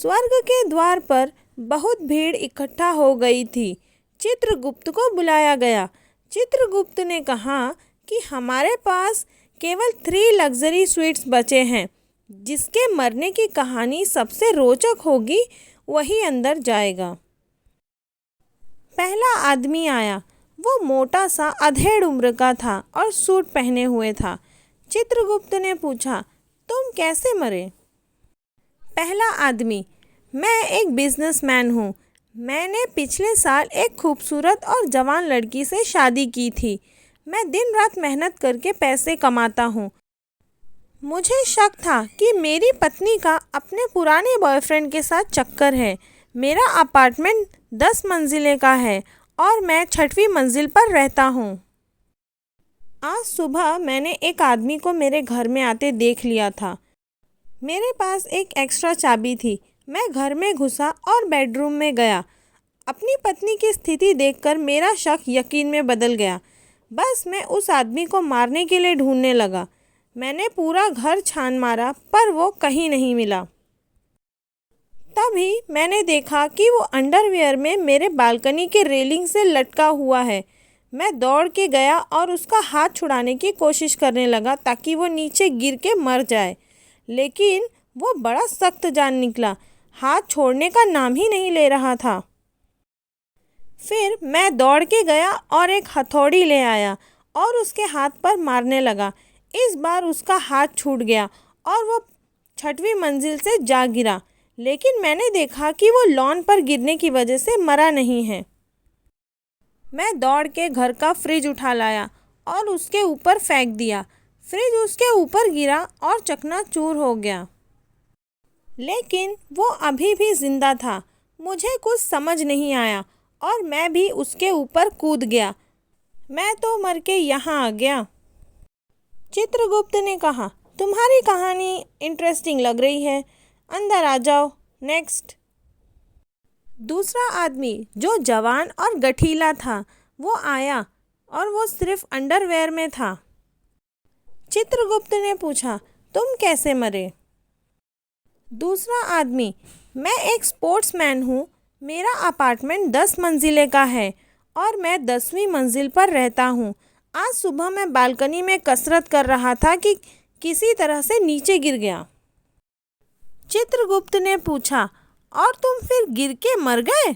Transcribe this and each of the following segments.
स्वर्ग के द्वार पर बहुत भीड़ इकट्ठा हो गई थी। चित्रगुप्त को बुलाया गया। चित्रगुप्त ने कहा कि हमारे पास केवल 3 लग्जरी स्वीट्स बचे हैं। जिसके मरने की कहानी सबसे रोचक होगी वही अंदर जाएगा। पहला आदमी आया। वो मोटा सा अधेड़ उम्र का था और सूट पहने हुए था। चित्रगुप्त ने पूछा, तुम कैसे मरे? पहला आदमी, मैं एक बिजनेसमैन हूँ। मैंने पिछले साल एक खूबसूरत और जवान लड़की से शादी की थी। मैं दिन रात मेहनत करके पैसे कमाता हूँ। मुझे शक था कि मेरी पत्नी का अपने पुराने बॉयफ्रेंड के साथ चक्कर है। मेरा अपार्टमेंट 10 मंजिले का है और मैं 6वीं मंजिल पर रहता हूँ। आज सुबह मैंने एक आदमी को मेरे घर में आते देख लिया था। मेरे पास एक एक्स्ट्रा चाबी थी। मैं घर में घुसा और बेडरूम में गया। अपनी पत्नी की स्थिति देखकर मेरा शक यकीन में बदल गया। बस मैं उस आदमी को मारने के लिए ढूंढने लगा। मैंने पूरा घर छान मारा पर वो कहीं नहीं मिला। तभी मैंने देखा कि वो अंडरवियर में मेरे बालकनी के रेलिंग से लटका हुआ है। मैं दौड़ के गया और उसका हाथ छुड़ाने की कोशिश करने लगा ताकि वो नीचे गिर के मर जाए, लेकिन वो बड़ा सख्त जान निकला। हाथ छोड़ने का नाम ही नहीं ले रहा था। फिर मैं दौड़ के गया और एक हथौड़ी ले आया और उसके हाथ पर मारने लगा। इस बार उसका हाथ छूट गया और वो 6वीं मंजिल से जा गिरा, लेकिन मैंने देखा कि वो लॉन पर गिरने की वजह से मरा नहीं है। मैं दौड़ के घर का फ्रिज उठा लाया और उसके ऊपर फेंक दिया। फ्रिज उसके ऊपर गिरा और चकनाचूर हो गया, लेकिन वो अभी भी जिंदा था। मुझे कुछ समझ नहीं आया और मैं भी उसके ऊपर कूद गया। मैं तो मर के यहाँ आ गया। चित्रगुप्त ने कहा, तुम्हारी कहानी इंटरेस्टिंग लग रही है, अंदर आ जाओ। नेक्स्ट। दूसरा आदमी जो जवान और गठीला था वो आया और वो सिर्फ अंडरवेयर में था। चित्रगुप्त ने पूछा, तुम कैसे मरे? दूसरा आदमी, मैं एक स्पोर्ट्समैन हूँ। मेरा अपार्टमेंट 10 मंजिले का है और मैं 10वीं मंजिल पर रहता हूँ। आज सुबह मैं बालकनी में कसरत कर रहा था कि किसी तरह से नीचे गिर गया। चित्रगुप्त ने पूछा, और तुम फिर गिर के मर गए?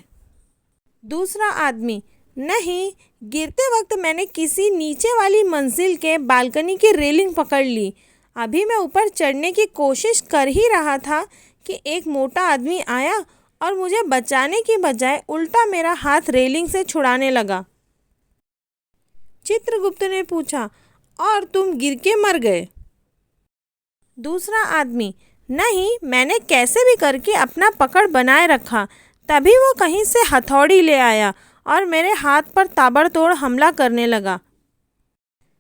दूसरा आदमी, नहीं, गिरते वक्त मैंने किसी नीचे वाली मंजिल के बालकनी की रेलिंग पकड़ ली। अभी मैं ऊपर चढ़ने की कोशिश कर ही रहा था कि एक मोटा आदमी आया और मुझे बचाने की बजाय उल्टा मेरा हाथ रेलिंग से छुड़ाने लगा। चित्रगुप्त ने पूछा, और तुम गिर के मर गए? दूसरा आदमी, नहीं, मैंने कैसे भी करके अपना पकड़ बनाए रखा। तभी वो कहीं से हथौड़ी ले आया और मेरे हाथ पर ताबड़तोड़ हमला करने लगा।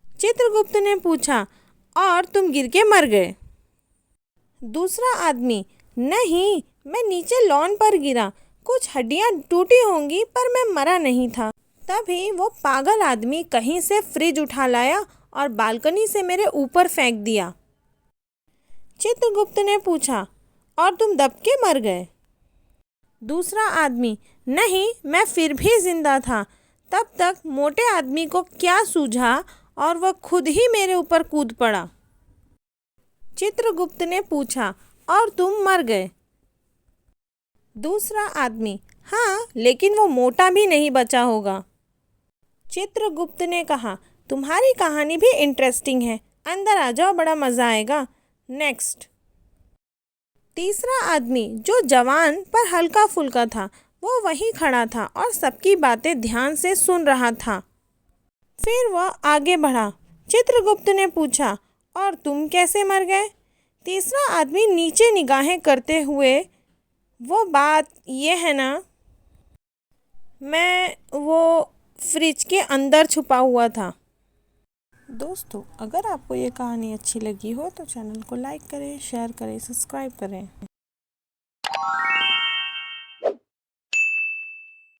चित्रगुप्त ने पूछा, और तुम गिर के मर गए? दूसरा आदमी, नहीं, मैं नीचे लॉन पर गिरा। कुछ हड्डियां टूटी होंगी पर मैं मरा नहीं था। तभी वो पागल आदमी कहीं से फ्रिज उठा लाया और बालकनी से मेरे ऊपर फेंक दिया। चित्रगुप्त ने पूछा, और तुम दब के मर गए? दूसरा आदमी, नहीं, मैं फिर भी जिंदा था। तब तक मोटे आदमी को क्या सूझा और वह खुद ही मेरे ऊपर कूद पड़ा। चित्रगुप्त ने पूछा, और तुम मर गए? दूसरा आदमी, हाँ, लेकिन वो मोटा भी नहीं बचा होगा। चित्रगुप्त ने कहा, तुम्हारी कहानी भी इंटरेस्टिंग है, अंदर आ जाओ, बड़ा मज़ा आएगा। नेक्स्ट। तीसरा आदमी जो जवान पर हल्का फुल्का था वो वहीं खड़ा था और सबकी बातें ध्यान से सुन रहा था। फिर वह आगे बढ़ा। चित्रगुप्त ने पूछा, और तुम कैसे मर गए? तीसरा आदमी नीचे निगाहें करते हुए, वो बात ये है ना, मैं वो फ्रिज के अंदर छुपा हुआ था। दोस्तों, अगर आपको ये कहानी अच्छी लगी हो तो चैनल को लाइक करें, शेयर करें, सब्सक्राइब करें।